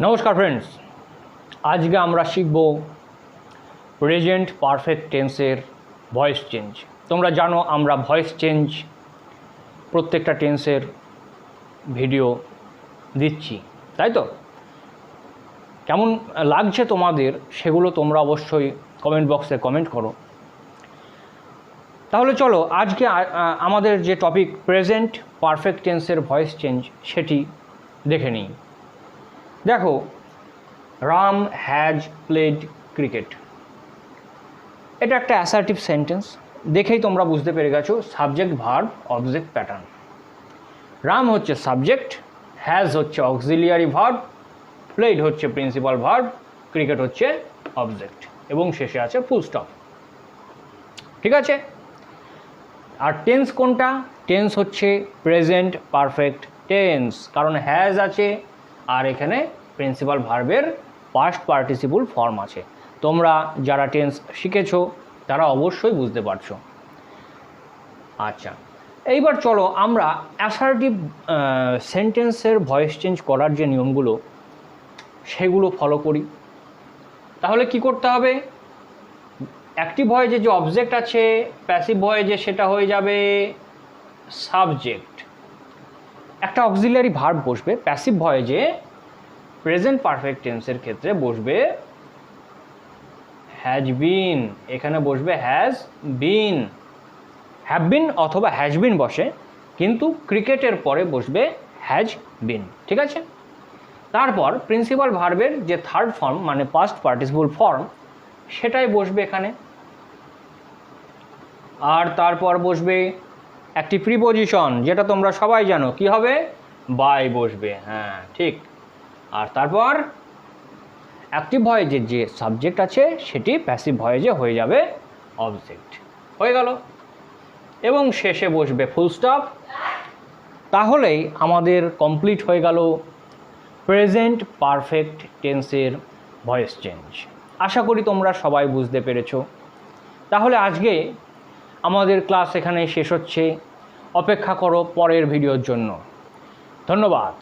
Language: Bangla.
নমস্কার ফ্রেন্ডস, আজকে আমরা শিখব প্রেজেন্ট পারফেক্ট টেন্সের ভয়েস চেঞ্জ। তোমরা জানো আমরা ভয়েস চেঞ্জ প্রত্যেকটা টেন্সের ভিডিও দিচ্ছি, তাই তো? কেমন লাগছে তোমাদের সেগুলো তোমরা অবশ্যই কমেন্ট বক্সে কমেন্ট করো। তাহলে চলো আজকে আমাদের যে টপিক প্রেজেন্ট পারফেক্ট টেন্সের ভয়েস চেঞ্জ সেটি দেখে নিই। দেখো, রাম হ্যাজ প্লেড ক্রিকেট, এটা একটা অ্যাসার্টিভ সেন্টেন্স। দেখেই তোমরা বুঝতে পেরে গেছো subject verb object pattern. Ram হচ্ছে সাবজেক্ট, হ্যাজ হচ্ছে অক্সিলিয়ারি ভার্ব, প্লেড হচ্ছে প্রিন্সিপাল ভার্ব, ক্রিকেট হচ্ছে অবজেক্ট এবং শেষে আছে ফুল স্টপ। ঠিক আছে? আর টেন্স কোনটা? টেন্স হচ্ছে প্রেজেন্ট পারফেক্ট টেন্স, কারণ হ্যাজ আছে আর এখানে প্রিন্সিপাল ভার্বের পাস্ট পার্টিসিপল ফর্ম আছে। তোমরা যারা টেন্স শিখেছো তারা অবশ্যই বুঝতে পারছো। আচ্ছা, এইবার চলো আমরা অ্যাসার্টিভ সেন্টেন্সের ভয়েস চেঞ্জ করার যে নিয়মগুলো সেগুলো ফলো করি। তাহলে কি করতে হবে? অ্যাক্টিভ ভয়েসে যে অবজেক্ট আছে, প্যাসিভ ভয়েসে সেটা হয়ে যাবে সাবজেক্ট। একটা অক্সিলিয়ারি ভার্ব বসবে। প্যাসিভ ভয়েসে প্রেজেন্ট পারফেক্ট টেন্সের ক্ষেত্রে বসবে হ্যাজ বিন, এখানে বসবে হ্যাজ বিন। হ্যাভ বিন অথবা হ্যাজ বিন বসে, কিন্তু ক্রিকেটের পরে বসবে হ্যাজ বিন। ঠিক আছে? তারপর প্রিন্সিপাল ভার্বের যে থার্ড ফর্ম মানে পাস্ট পার্টিসিপল ফর্ম সেটাই বসবে এখানে। আর তারপর বসবে একটি প্রিপোজিশন, যেটা তোমরা সবাই জানো, কি হবে? বাই বসবে। হ্যাঁ, ঠিক। আর তারপর অ্যাক্টিভ ভয়েসে যে সাবজেক্ট আছে সেটি প্যাসিভ ভয়েসে হয়ে যাবে অবজেক্ট। হয়ে গেল। এবং শেষে বসবে ফুল স্টপ। তাহলেই আমাদের কমপ্লিট হয়ে গেল প্রেজেন্ট পারফেক্ট টেন্সের ভয়েস চেঞ্জ। আশা করি তোমরা সবাই বুঝতে পেরেছো। তাহলে আজকে আমাদের ক্লাস এখানে শেষ হচ্ছে। অপেক্ষা করো পরের ভিডিওর জন্য। ধন্যবাদ।